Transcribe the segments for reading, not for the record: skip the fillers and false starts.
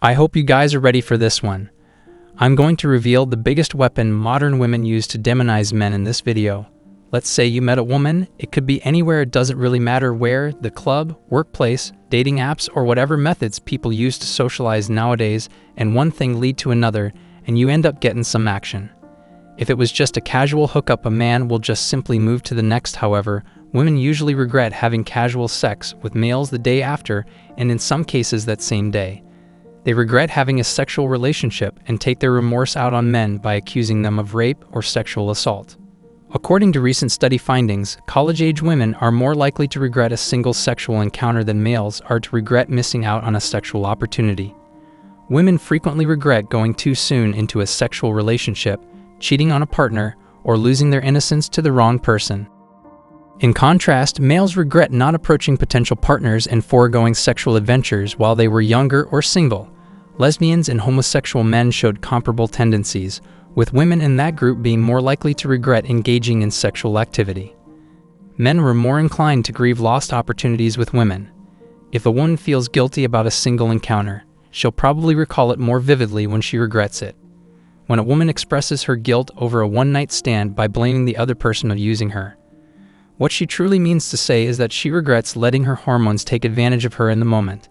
I hope you guys are ready for this one. I'm going to reveal the biggest weapon modern women use to demonize men in this video. Let's say you met a woman, it could be anywhere, it doesn't really matter where, the club, workplace, dating apps, or whatever methods people use to socialize nowadays, and one thing lead to another, and you end up getting some action. If it was just a casual hookup, a man will just simply move to the next. However, women usually regret having casual sex with males the day after, and in some cases that same day. They regret having a sexual relationship and take their remorse out on men by accusing them of rape or sexual assault. According to recent study findings, college-age women are more likely to regret a single sexual encounter than males are to regret missing out on a sexual opportunity. Women frequently regret going too soon into a sexual relationship, cheating on a partner, or losing their innocence to the wrong person. In contrast, males regret not approaching potential partners and foregoing sexual adventures while they were younger or single. Lesbians and homosexual men showed comparable tendencies, with women in that group being more likely to regret engaging in sexual activity. Men were more inclined to grieve lost opportunities with women. If a woman feels guilty about a single encounter, she'll probably recall it more vividly when she regrets it. When a woman expresses her guilt over a one-night stand by blaming the other person of using her, what she truly means to say is that she regrets letting her hormones take advantage of her in the moment.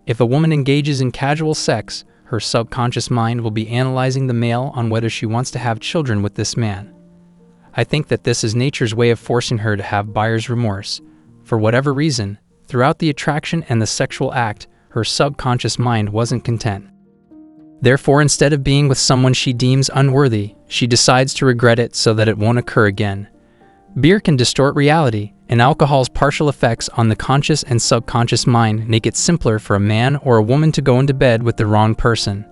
If a woman engages in casual sex, her subconscious mind will be analyzing the male on whether she wants to have children with this man. I think that this is nature's way of forcing her to have buyer's remorse. For whatever reason, throughout the attraction and the sexual act, her subconscious mind wasn't content. Therefore, instead of being with someone she deems unworthy, she decides to regret it so that it won't occur again. Beer can distort reality, and alcohol's partial effects on the conscious and subconscious mind make it simpler for a man or a woman to go into bed with the wrong person.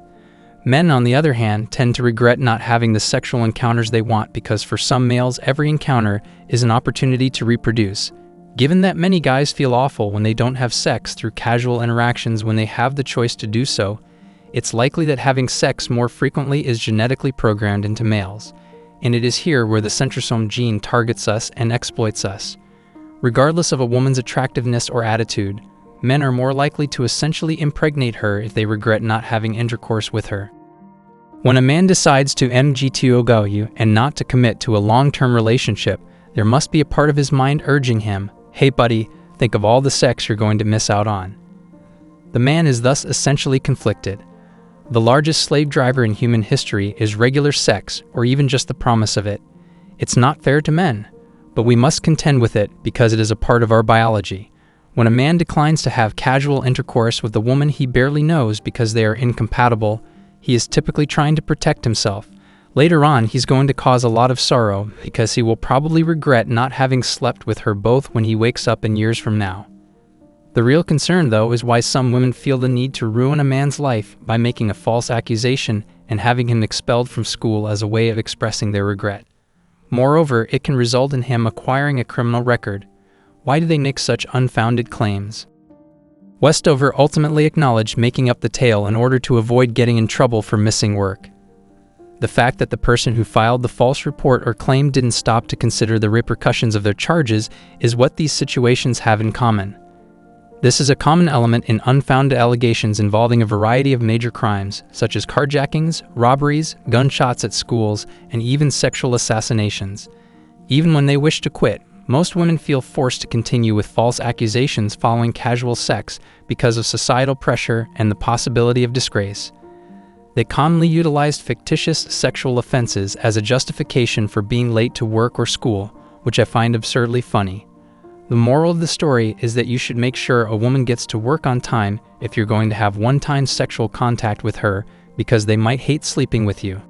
Men, on the other hand, tend to regret not having the sexual encounters they want because for some males, every encounter is an opportunity to reproduce. Given that many guys feel awful when they don't have sex through casual interactions when they have the choice to do so, it's likely that having sex more frequently is genetically programmed into males. And it is here where the centrosome gene targets us and exploits us. Regardless of a woman's attractiveness or attitude, men are more likely to essentially impregnate her if they regret not having intercourse with her. When a man decides to MGTO you and not to commit to a long-term relationship, there must be a part of his mind urging him, "Hey buddy, think of all the sex you're going to miss out on." The man is thus essentially conflicted. The largest slave driver in human history is regular sex, or even just the promise of it. It's not fair to men, but we must contend with it because it is a part of our biology. When a man declines to have casual intercourse with a woman he barely knows because they are incompatible, he is typically trying to protect himself. Later on, he's going to cause a lot of sorrow because he will probably regret not having slept with her both when he wakes up in years from now. The real concern, though, is why some women feel the need to ruin a man's life by making a false accusation and having him expelled from school as a way of expressing their regret. Moreover, it can result in him acquiring a criminal record. Why do they make such unfounded claims? Westover ultimately acknowledged making up the tale in order to avoid getting in trouble for missing work. The fact that the person who filed the false report or claim didn't stop to consider the repercussions of their charges is what these situations have in common. This is a common element in unfounded allegations involving a variety of major crimes, such as carjackings, robberies, gunshots at schools, and even sexual assassinations. Even when they wish to quit, most women feel forced to continue with false accusations following casual sex because of societal pressure and the possibility of disgrace. They commonly utilized fictitious sexual offenses as a justification for being late to work or school, which I find absurdly funny. The moral of the story is that you should make sure a woman gets to work on time if you're going to have one-time sexual contact with her because they might hate sleeping with you.